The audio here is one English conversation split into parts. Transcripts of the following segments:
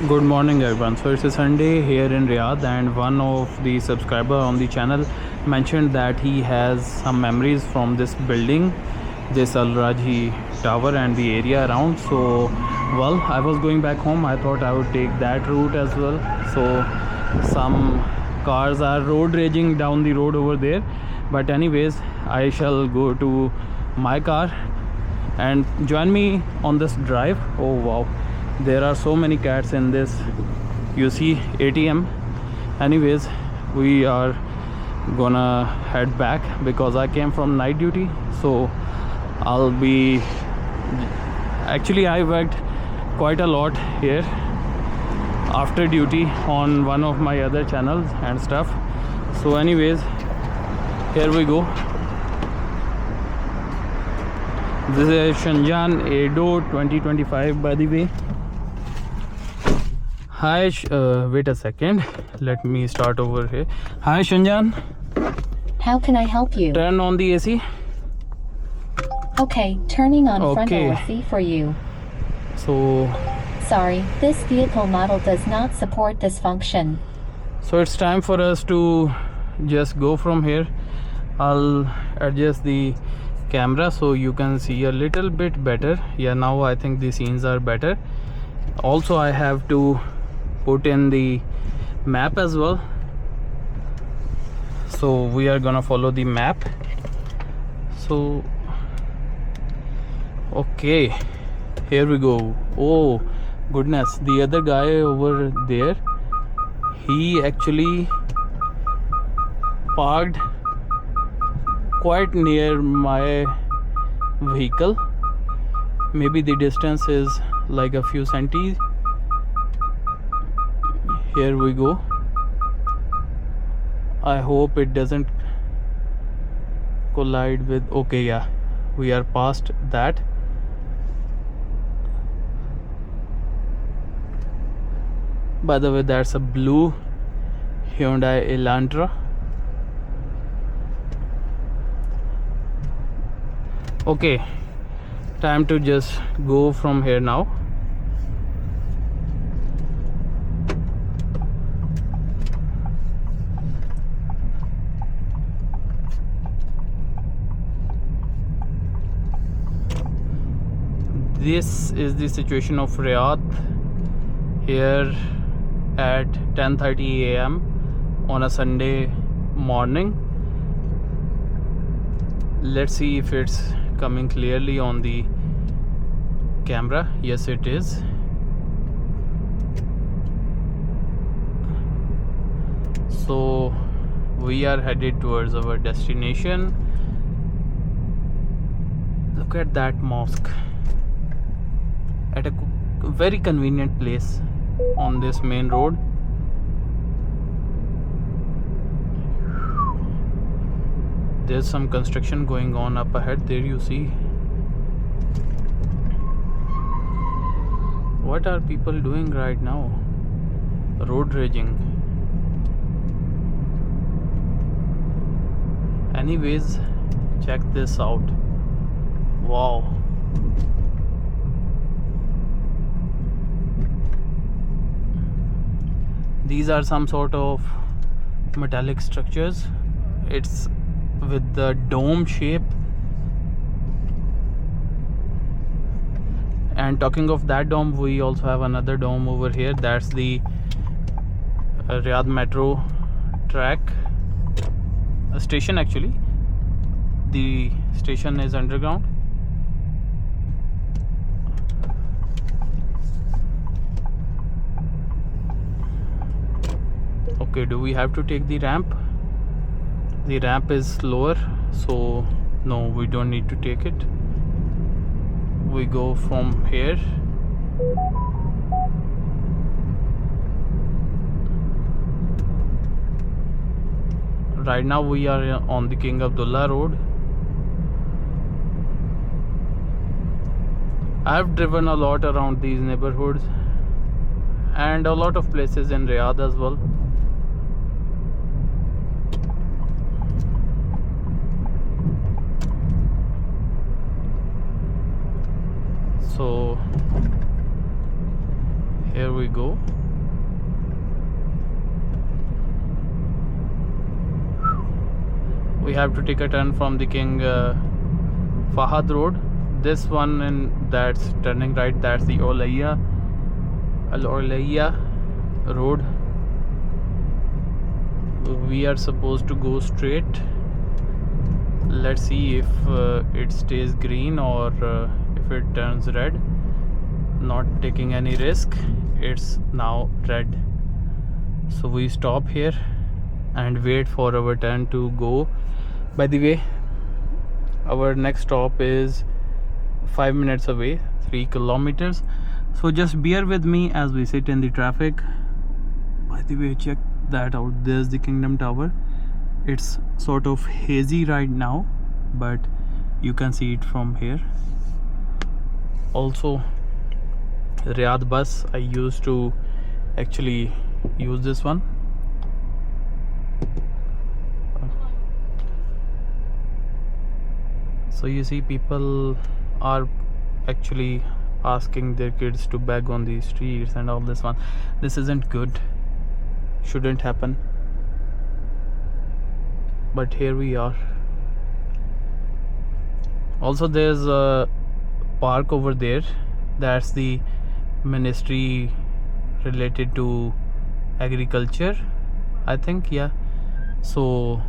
Good morning everyone. So it's a Sunday here in Riyadh, and one of the subscriber on the channel mentioned that he has some memories from this building, this Rajhi Tower and the area around. So well, I was going back home. I thought I would take that route as well. So some cars are road raging down the road over there, but anyways, I shall go to my car and join me on this drive. Oh wow, there are so many cats in this, you see, ATM. Anyways, we are gonna head back because I came from night duty. So I'll be, actually I worked quite a lot here after duty on one of my other channels and stuff. So anyways, here we go. This is Changan Eado 2025, by the way. Hi, wait a second. Let me start over here. Hi, Changan. How can I help you? Turn on the AC. Okay, turning on Okay. frontal AC for you. So This vehicle model does not support this function. it's time for us to just go from here. I'll adjust the camera so you can see a little bit better. Yeah, now I think the scenes are better. Also, I have to put in the map as well, so we are gonna follow the map. So okay, here we go. Oh goodness, the other guy over there, he actually parked quite near my vehicle. Maybe the distance is like a few centimeters. Here we go. I hope it doesn't collide with, okay, yeah, we are past that. By the way, that's a blue Hyundai Elantra. Okay, time to just go from here now. This is the situation of Riyadh here at 10:30 a.m. on a Sunday morning. Let's see if it's coming clearly on the camera. Yes, it is. So we are headed towards our destination. Look at that mosque at a very convenient place on this main road. There's some construction going on up ahead there, you see. What are people doing right now? Road raging. Anyways, check this out. Wow. These are some sort of metallic structures. It's with the dome shape. And talking of that dome, we also have another dome over here. That's the Riyadh metro track station. Actually, the station is underground. Okay, do we have to take the ramp? The ramp is lower, so no, we don't need to take it. We go from here. Right now we are on the King Abdullah Road. I've driven a lot around these neighborhoods and a lot of places in Riyadh as well. So Here we go. We have to take a turn from the King Fahad Road. This one, and that's turning right, that's the Al Olaya Road. We are supposed to go straight. Let's see if it stays green or if it turns red. Not taking any risk. It's now red, so we stop here and wait for our turn to go. By the way, our next stop is 5 minutes away, 3 kilometers, so just bear with me as we sit in the traffic. By the way, check that out. There's the Kingdom Tower. It's sort of hazy right now, but you can see it from here. Also, Riyadh bus, I used to actually use this one. So you see, people are actually asking their kids to beg on the streets and all this one. This isn't good, shouldn't happen, but here we are. Also, there's a park over there. That's the ministry related to agriculture, I think. Yeah, so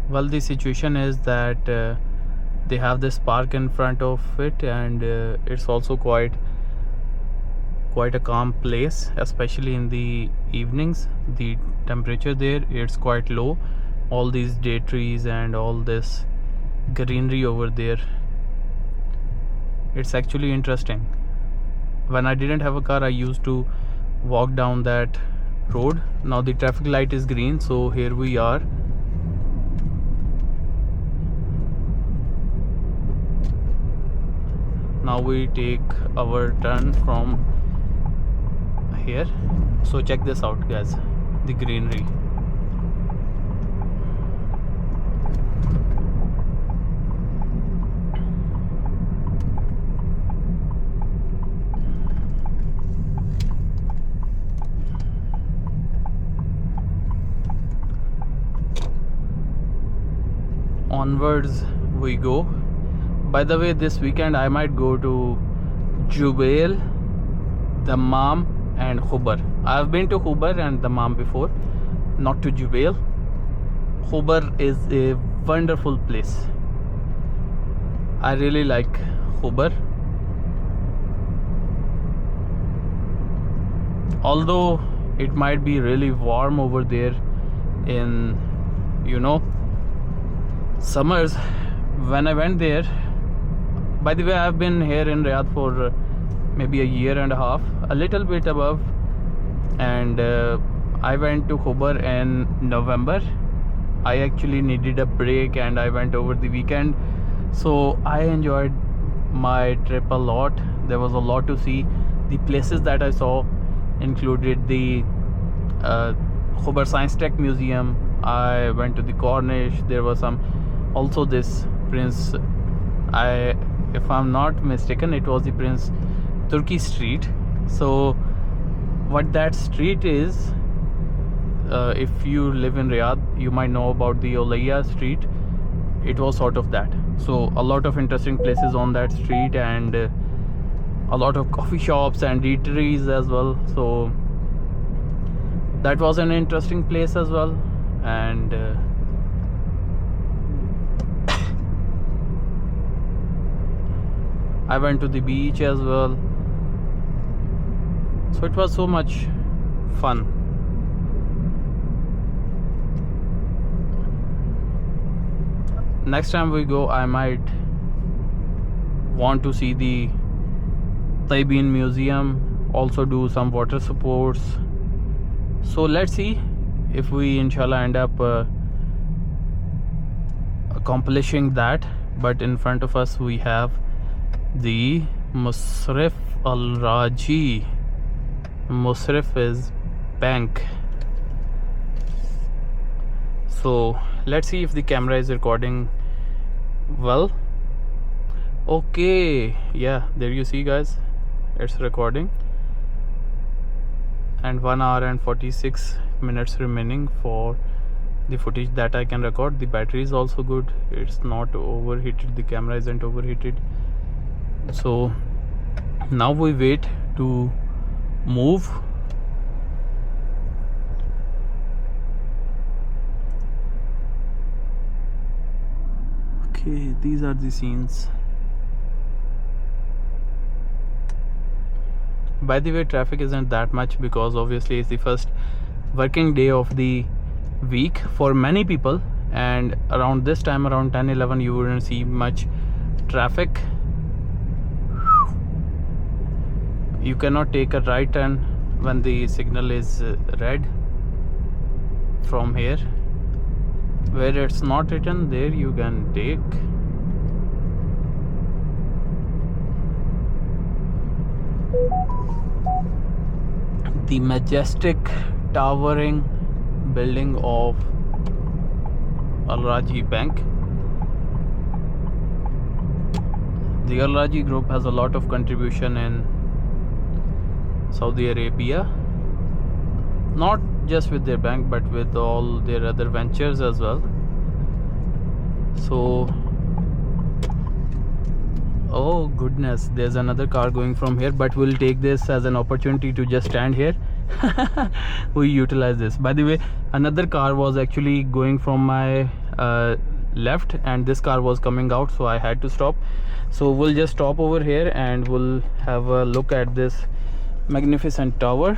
well, the situation is that they have this park in front of it, and it's also quite a calm place, especially in the evenings. The temperature there, it's quite low. All these date trees and all this greenery over there, it's actually interesting. When I didn't have a car, I used to walk down that road. Now the traffic light is green, so here we are. Now we take our turn from here. So check this out, guys, the greenery. Onwards we go. By the way, this weekend I might go to Jubail, Dammam and Khubar. I've been to Khubar and Dammam before, not to Jubail. Khubar is a wonderful place. I really like Khubar. Although it might be really warm over there in, summers. When I went there, by the way, I've been here in Riyadh for maybe a year and a half, a little bit above, and I went to Khubar in November. I actually needed a break and I went over the weekend, so I enjoyed my trip a lot. There was a lot to see. The places that I saw included the Khubar Science Tech Museum. I went to the Corniche. There was also this Prince, if I'm not mistaken, it was the Prince Turki Street. So what that street is, if you live in Riyadh, you might know about the Olaya Street. It was sort of that. So a lot of interesting places on that street, and a lot of coffee shops and eateries as well. So that was an interesting place as well. And I went to the beach as well. So it was so much fun. Next time we go, I might want to see the Taibin Museum, also do some water sports. So let's see if we inshallah end up accomplishing that. But in front of us we have the Musrif Al Rajhi. Musrif is bank. So let's see if the camera is recording well. Okay, yeah, there you see, guys, it's recording. and 1 hour and 46 minutes remaining for the footage that I can record. The battery is also good, it's not overheated, the camera isn't overheated. So now we wait to move. Okay, these are the scenes. By the way, traffic isn't that much because obviously it's the first working day of the week for many people, and around this time, around 10-11, you wouldn't see much traffic. You cannot take a right turn when the signal is red from here. Where it's not written, there you can take. The majestic towering building of Rajhi Bank. The Rajhi group has a lot of contribution in Saudi Arabia, not just with their bank but with all their other ventures as well. So, oh goodness, there's another car going from here, but we'll take this as an opportunity to just stand here. We utilize this. By the way, another car was actually going from my left and this car was coming out, so I had to stop. So we'll just stop over here and we'll have a look at this magnificent tower.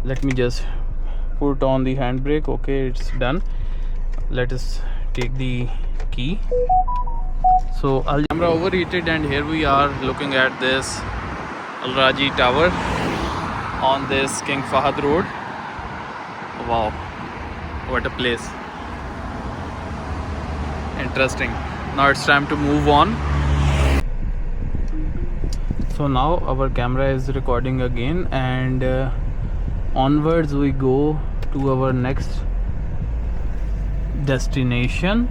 Let me just put on the handbrake. Okay, it's done. Let us take the key. So Al camera overheated and here we are looking at this Al Rajhi Tower on this King Fahd Road. Wow, what a place. Interesting. Now it's time to move on. So now our camera is recording again and onwards we go to our next destination.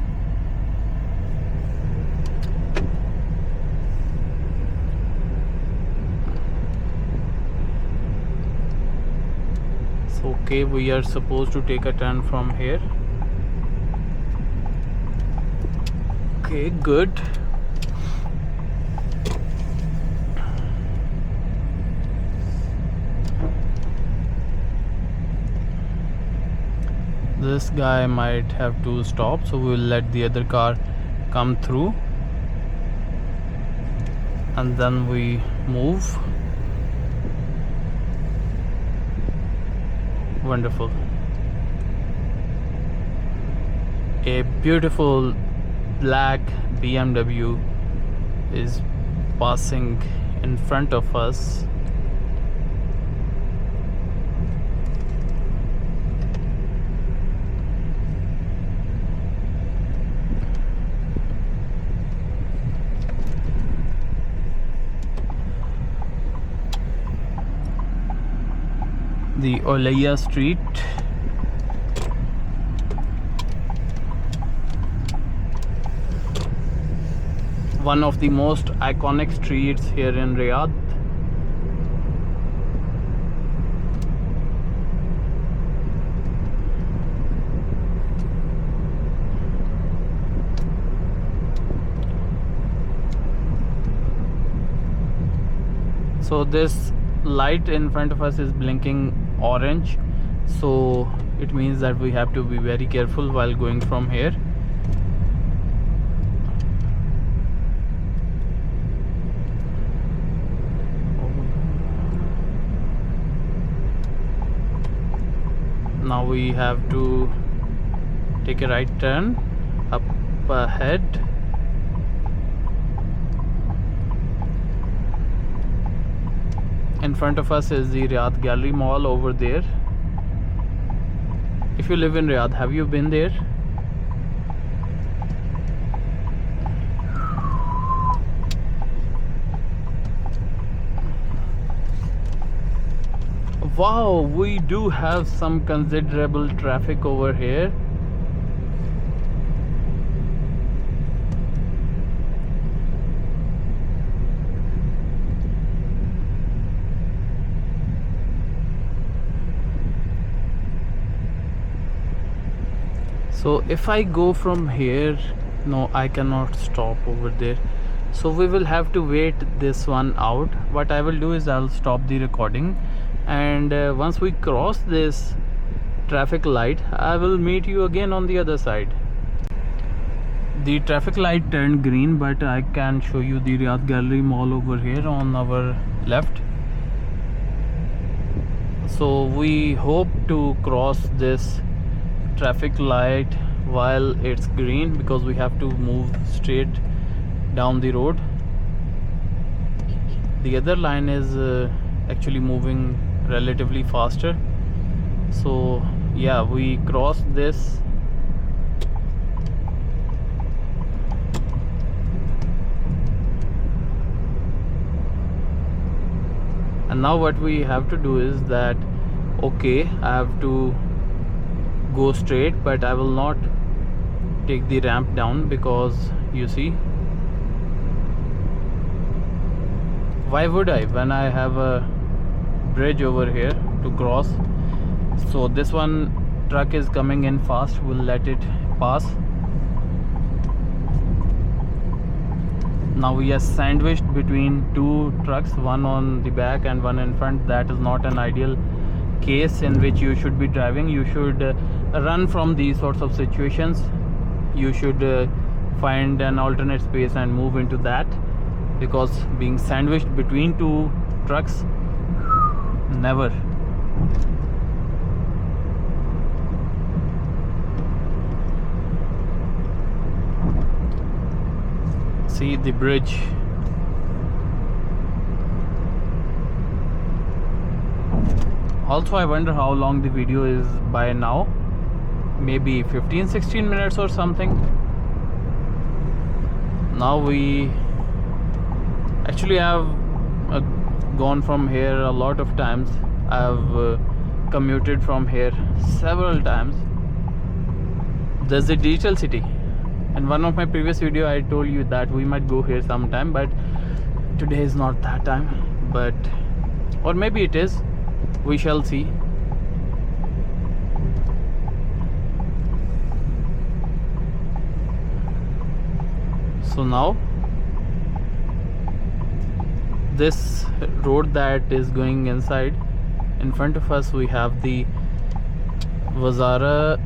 So okay, we are supposed to take a turn from here. Okay, good. This guy might have to stop, so we'll let the other car come through and then we move. Wonderful. A beautiful black BMW is passing in front of us. The Olaya Street. One of the most iconic streets here in Riyadh. So this light in front of us is blinking orange, so it means that we have to be very careful while going from here. Now we have to take a right turn up ahead. In front of us is the Riyadh Gallery Mall over there. If you live in Riyadh, have you been there? Wow, we do have some considerable traffic over here. So if I go from here, no, I cannot stop over there, so we will have to wait this one out. What I will do is I'll stop the recording, and once we cross this traffic light, I will meet you again on the other side. The traffic light turned green, but I can show you the Riyadh Gallery Mall over here on our left. So we hope to cross this traffic light while it's green, because we have to move straight down the road. The other line is actually moving relatively faster. So yeah, we crossed this. And now what we have to do is that, okay, I have to go straight, but I will not take the ramp down, because you see, why would I when I have a bridge over here to cross? So this one truck is coming in fast, we'll let it pass. Now we are sandwiched between two trucks, one on the back and one in front. That is not an ideal case in which you should be driving. You should run from these sorts of situations. You should find an alternate space and move into that, because being sandwiched between two trucks, never. See the bridge. Also, I wonder how long the video is by now. Maybe 15-16 minutes or something. Now we actually have gone from here a lot of times. I have commuted from here several times. There's a digital city. In one of my previous video I told you that we might go here sometime, but today is not that time. But or maybe it is, we shall see. So now this road that is going inside, in front of us we have the Wazara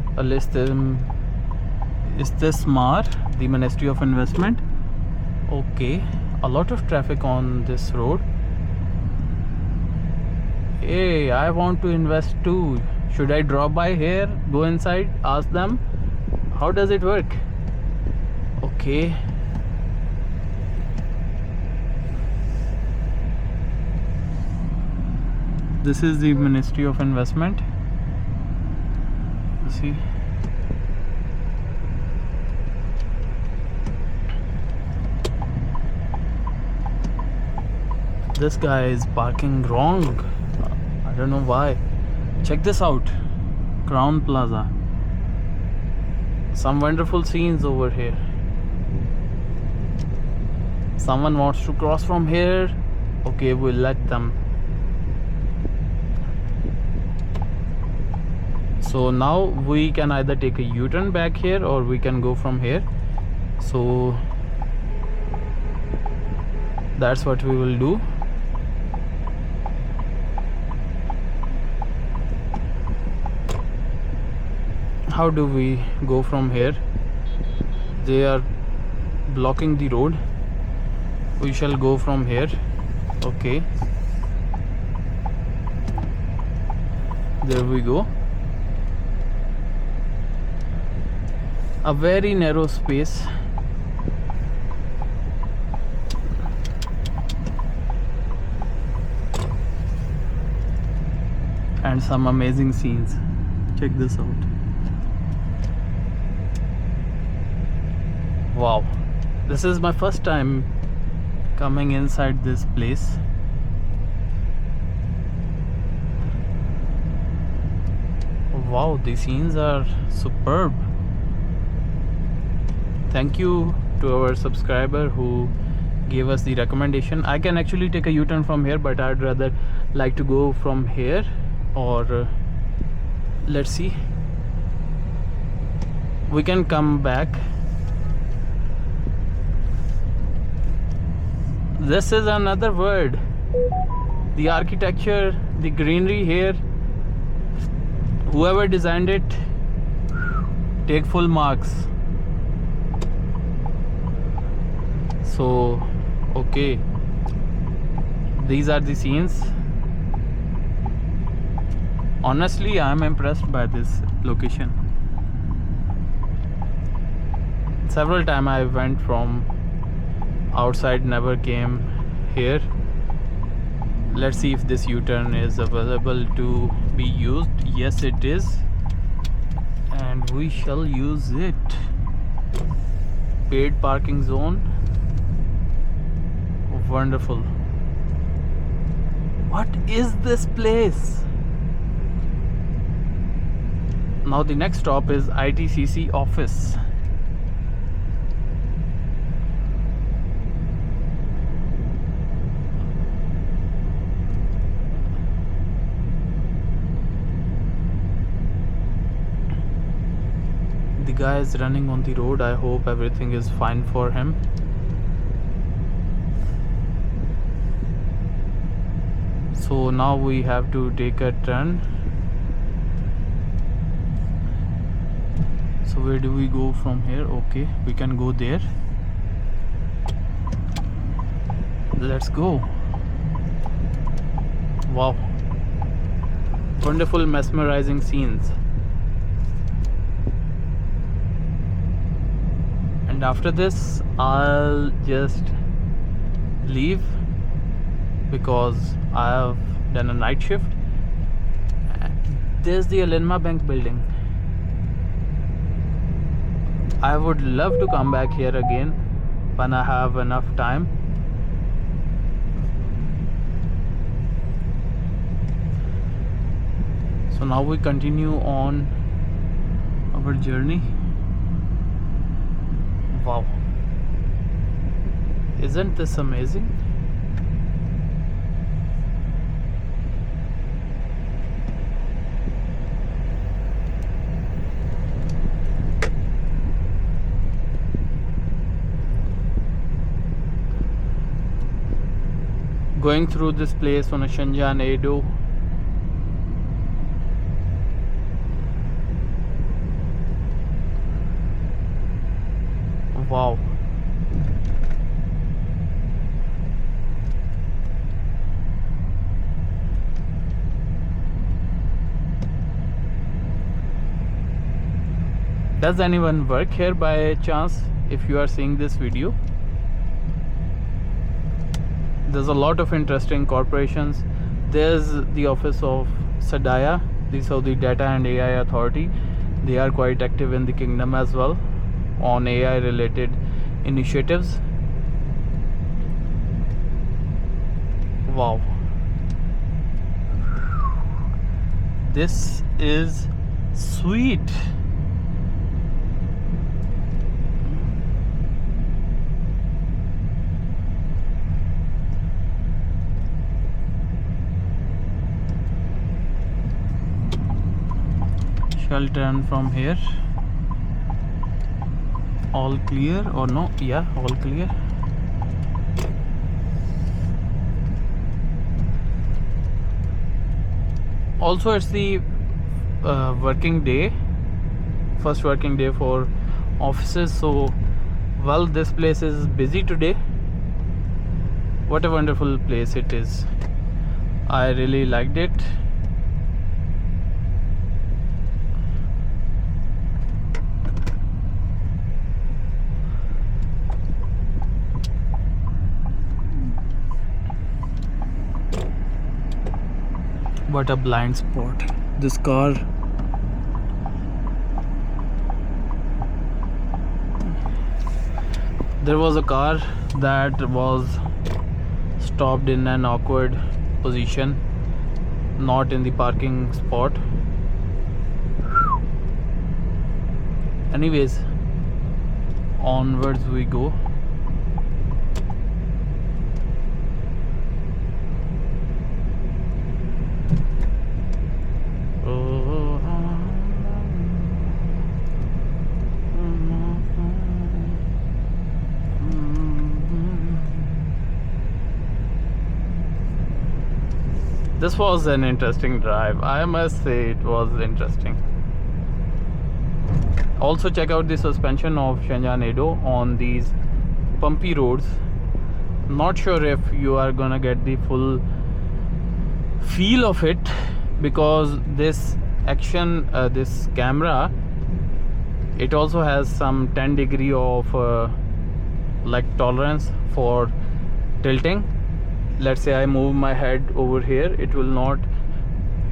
Istismar, the Ministry of Investment. Okay, a lot of traffic on this road. Hey, I want to invest too. Should I drop by here, go inside, ask them? How does it work? Okay. This is the Ministry of Investment. You see? This guy is parking wrong. I don't know why. Check this out. Crown Plaza. Some wonderful scenes over here. Someone wants to cross from here. Okay, we'll let them. So now we can either take a U-turn back here, or we can go from here. So that's what we will do. How do we go from here? They are blocking the road. We shall go from here. Okay, there we go. A very narrow space. And some amazing scenes. Check this out. Wow, this is my first time coming inside this place. Wow, the scenes are superb. Thank you to our subscriber who gave us the recommendation. I can actually take a U-turn from here, but I'd rather like to go from here, or let's see. we can come back. This is another word. The architecture, the greenery here, whoever designed it, take full marks. So okay, these are the scenes. Honestly, I am impressed by this location. Several times I went from outside, never came here. Let's see if this U-turn is available to be used. Yes, it is, and we shall use it. Paid parking zone. Wonderful. What is this place? Now the next stop is ITCC office. The guy is running on the road. I hope everything is fine for him. So now we have to take a turn. So where do we go from here? Okay, we can go there. Let's go. Wow, wonderful, mesmerizing scenes. And after this I'll just leave because I have done a night shift. There's the Alinma Bank building. I would love to come back here again when I have enough time. So now we continue on our journey. Wow, isn't this amazing? Going through this place on a Changan Eado. Wow. Does anyone work here by chance? If you are seeing this video, there's a lot of interesting corporations. There's the office of SDAIA, the Saudi Data and AI Authority. They are quite active in the kingdom as well on AI related initiatives. Wow, this is sweet. Shall turn from here. All clear or no? Yeah, all clear. Also, it's the working day, first working day for offices. So, well, this place is busy today. What a wonderful place it is. I really liked it. What a blind spot. This car. There was a car that was stopped in an awkward position, not in the parking spot. Anyways, onwards we go. This was an interesting drive. I must say it was interesting. Also check out the suspension of Changan Eado on these bumpy roads. Not sure if you are gonna get the full feel of it, because this action, this camera, it also has some 10 degree of like tolerance for tilting. Let's say I move my head over here, it will not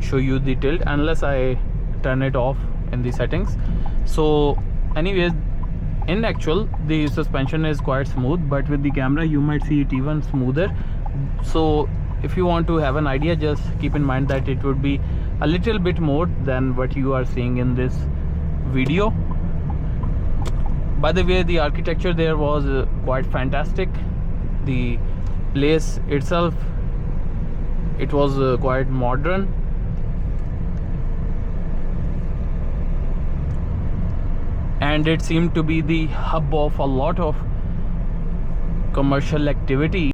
show you the tilt unless I turn it off in the settings. So anyways, in actual the suspension is quite smooth, but with the camera you might see it even smoother. So if you want to have an idea, just keep in mind that it would be a little bit more than what you are seeing in this video. By the way, the architecture there was quite fantastic. The place itself, it was quite modern. And it seemed to be the hub of a lot of commercial activity.